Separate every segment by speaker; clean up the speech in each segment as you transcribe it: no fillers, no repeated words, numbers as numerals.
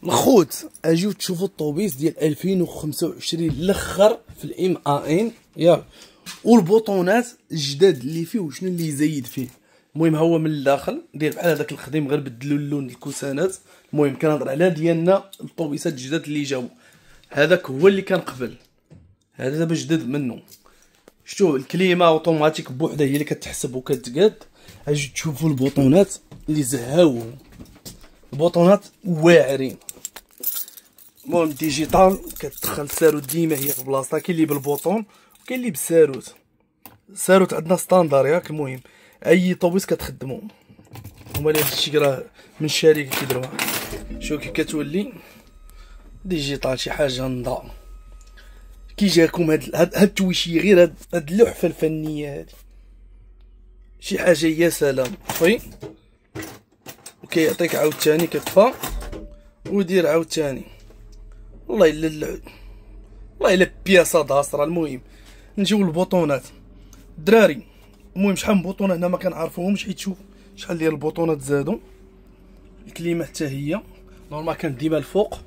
Speaker 1: الخوت اجيو تشوفوا الطوبيس ديال 2025 الاخر في الام ان ياك، والبوطونات الجداد اللي فيه وشنو اللي يزيد فيه. المهم هو من الداخل داير بحال هذاك الخديم، غير بدلوا اللون الكوسانات. المهم كنهضر على ديالنا الطوبيسات الجداد اللي جاو، هذاك هو اللي كان قبل، هذا دابا جدد منه. شتو الكليمه اوتوماتيك بوحدها هي اللي كتحسب وكتقاد. اجي تشوفوا البوطونات اللي زهاوهم، البوطونات واعرين. المهم ديجيتال كتدخل الساروت ديما هي في بلاصتها، كاين اللي بالبوطون وكاين اللي بالساروت. الساروت عندنا ستاندار ياك. المهم اي طوبيس كتخدمو هما اللي هادشي راه من الشركه كيديروها. شوف كي كتولي ديجيتال شي حاجه نضا. كي جاكم هاد التويشيه، غير هاد اللوحه الفنيه هادي شي حاجه يا سلام. طفي وكيعطيك عاوتاني كتفا ودير عاوتاني. والله الا والله الا بياسه داصره. المهم نجيو للبوطونات الدراري. المهم شحال من بوطونه هنا ما كنعرفوهمش، حيت شوف شحال ديال البوطونات زادوا. الكليمه حتى هي نورمال كانت ديما الفوق،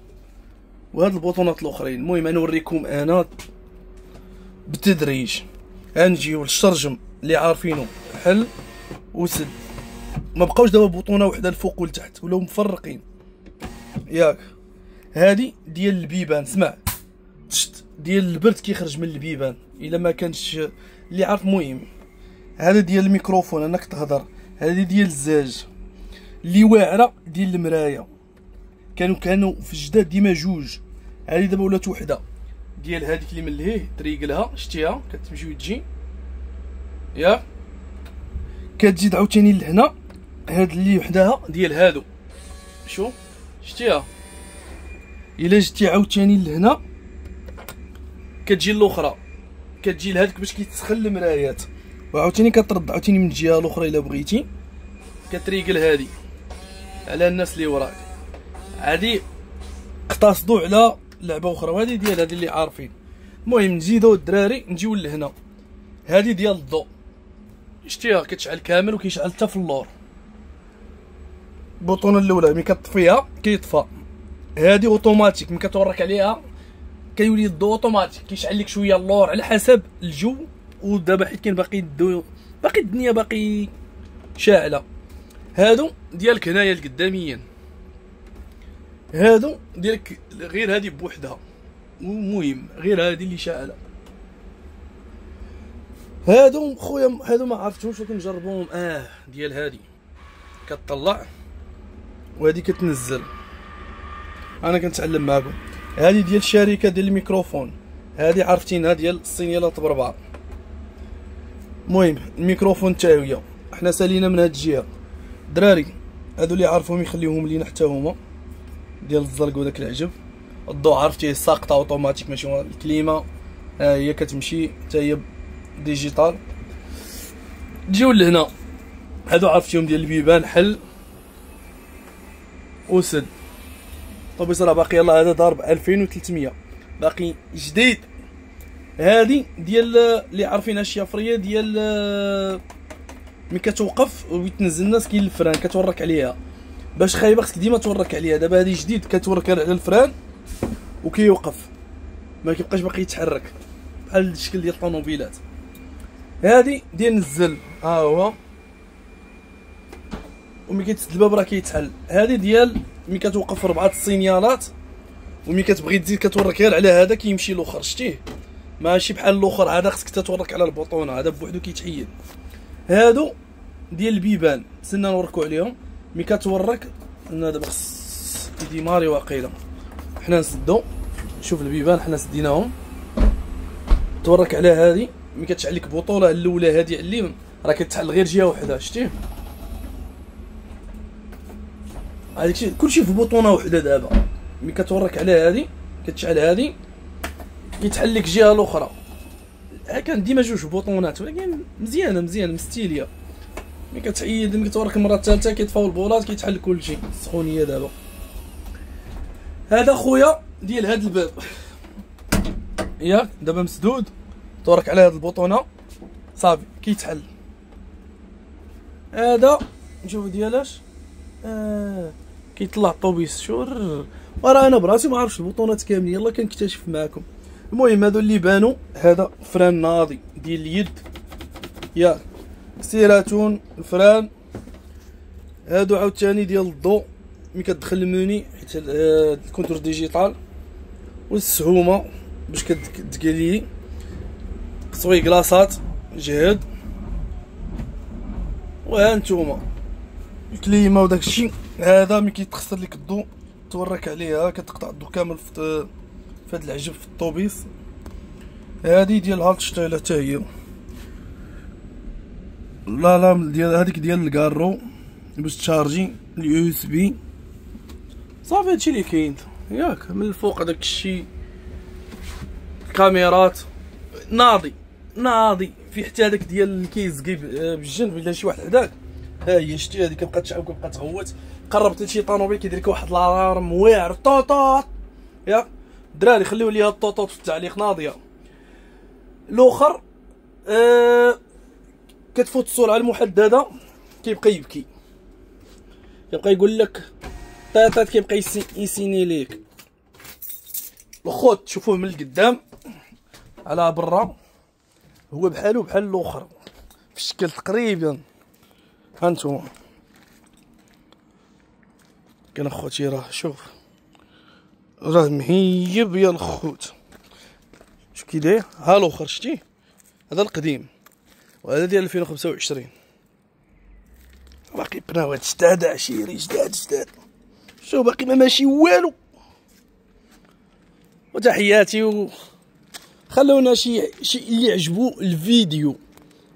Speaker 1: وهاد البوطونات الاخرين. المهم انا نوريكم انا بالتدريج. غنجيو للشرجم اللي عارفينه حل وسد، ما بقاوش دابا بوطونه وحده الفوق والتحت، ولاو مفرقين ياك. هادي ديال البيبان، سمع تشت ديال البرد كيخرج من البيبان الا ما كانش اللي عارف. المهم هذا ديال الميكروفون انك تهضر. هذه ديال الزاج اللي واعره ديال المرايه. كانوا في الجداد ديما جوج، هذه دابا ولات وحده. ديال هذيك اللي من لهيه تريقلها شتيها كتمشي وتجي ياك. كتزيد عاوتاني لهنا هاد اللي وحدها ديال هادو. شوف شتيها الا جيتي عاوتاني لهنا كتجي الاخرى، كتجي لهاديك باش كيتسخن المرايات، وعاوتاني كترد عاوتاني من الجهه الاخرى الا بغيتي. كتريقل هادي على الناس اللي وراك. هادي اقتصدوا على لعبه اخرى، وهادي ديال هادي اللي عارفين. المهم نزيدو الدراري نجيو لهنا. هادي ديال الضوء شتيها كتشعل كامل وكيشعل حتى في اللور. البوطونه الاولى ملي كطفيها كيطفى. هادي اوتوماتيك ملي كتورك عليها كيولي الضوء اوتوماتيك، كيشعل لك شويه اللور على حسب الجو. ودابا حيت كاين باقي الدنيا باقي شاعله. هادو ديالك هنايا القداميين، هادو ديالك غير هادي بوحدها. المهم غير هادي اللي شاعله. هادو خويا هادو ما عرفتهمش ولكن نجربوهم. ديال هادي كتطلع وهادي كتنزل. انا كنتعلم معكم. هادي ديال الشركه ديال الميكروفون، هادي عرفتينها ديال الصينيالات بربعه. المهم الميكروفون حتى هي حنا سالينا من هاد الجهه. دراري هادو اللي عارفهم يخليوهم لينا حتى هما ديال الزرق وداك العجب. الضوء عرفتيه ساقطه اوتوماتيك ماشي الكليمه. هي كتمشي حتى هي ديجيتال. تجيو لهنا هادو عرفتيهم ديال البيبان حل وسد. الطوبيس راه باقي يلاه هذا ضارب 2300 باقي جديد. هادي ديال اللي عارفينها الشافريه ديال ملي كتوقف ويتنزل الناس كاين الفران كتورك عليها باش خايبه، خصك ديما تورك عليها. دابا هادي جديد كتورك على الفران وكيوقف ما كيبقاش باقي يتحرك بحال الشكل ديال الطوموبيلات. هادي ديال الزل ها هو، وملي كيتسد الباب راه كيتحل. هادي ديال ملي كتوقف 4 الصينيالات وملي كتبغي تزيد كتورك غير على هذا كيمشي الاخر. شتيه ماشي بحال الاخر، هذا خصك تتورك على البوطونه، هذا بوحدو كيتحيد. هادو ديال البيبان تسنى نوركو عليهم. ملي كتورك انا دابا خص يديماري واقيلا. حنا نسدو شوف البيبان حنا سديناهم. تورك على هادي ملي كتشعل لك بوطوله الاولى هادي عليهم راه كتحل غير جهه وحده. شتيه هذاك الشيء كلشي في بوطونه وحده. دابا ملي كتورك على هادي كتشعل هادي كيتحل لك الجهه الاخرى. كان ديما جوج بوطونات ولكن مزيانه مستيليه. ملي كتعيد ملي كتورك المره الثالثه كيطفاو البولات كيتحل كلشي. السخونيه دابا هذا خويا ديال هاد الباب ياك. دابا مسدود تورك على هاد البوطونه صافي كيتحل. هذا نشوف ديالاش كيطلع الطوبيس شور. وراه انا براسي ما عرفتش البطونات كاملين، يلا كنكتشف معاكم. المهم هادو اللي بانوا، هذا فران ناضي ديال اليد ياك، سيراتون الفران. هادو عاوتاني ديال الضو ملي كتدخل الموني حيت الكونتور ديجيتال، والسهومه باش كتقلي تصوي كلاصات جهد. وها نتوما الكليمه وداكشي. هذا ملي كيتخسر لك الضو تورك عليها، كتقطع الضو كامل في هاد العجب في الطوبيس. هادي ديال هالتشتايل حتى هي، لا ديال هذيك ديال الكارو باش تشارجي اليو اس بي. صافي هادشي اللي كاين ياك. من الفوق هذاك الشيء الكاميرات ناضي في حتى هذاك ديال اللي كيزقي بالجنب الا شي واحد حداك. ها هي شتي هذه كتبقى تشعل كتبقى تغوت. قربت لشي طونوبيل كيدير لك واحد الالارم واعر طوطوط ياك. الدراري خليو ليها الطوطوط في التعليق ناضيه. الاخر كتفوت السرعه المحدده كيبقى يبكي، كيبقى يقول لك طاطات، كيبقى يسيني ليك. الخوت تشوفوه من القدام على برا هو بحالو بحال الاخر في الشكل تقريبا. هانتوما كان اخوتي راه شوف راه مهيب يا الخوت. شوف كي داير. ها الاخر شتيه، هذا القديم وهذا ديال 2025. باقي بناوات جداد عشيري جداد. شوف باقي ما ماشي والو. وتحياتي خلونا شي اللي عجبو الفيديو،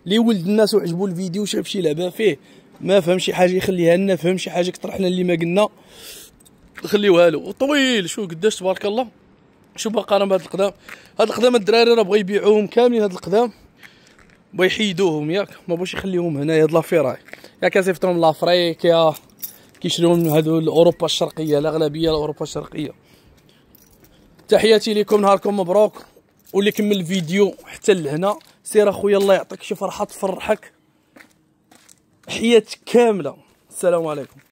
Speaker 1: اللي ولد الناس وعجبو الفيديو شاف شي لعبه فيه ما فهم شي حاجه يخليها لنا، فهم شي حاجه اقترحنا اللي ما قلنا خليوها له. وطويل شوف قداش تبارك الله. شوف باقا انا بهاد القدام، هاد القدام الدراري راه بغا يبيعوهم كاملين. هاد القدام بغا يحيدوهم ياك، ما بغاش يخليوهم هنايا. هاد لافيراي ياك كيصيفطوهم لافريقيا، كيشريوهم هادو لاوروبا الشرقيه، الاغلبيه لاوروبا الشرقيه. تحياتي لكم، نهاركم مبروك. واللي كمل الفيديو حتى لهنا سير اخويا الله يعطيك شي فرحه تفرحك حياتك كامله. السلام عليكم.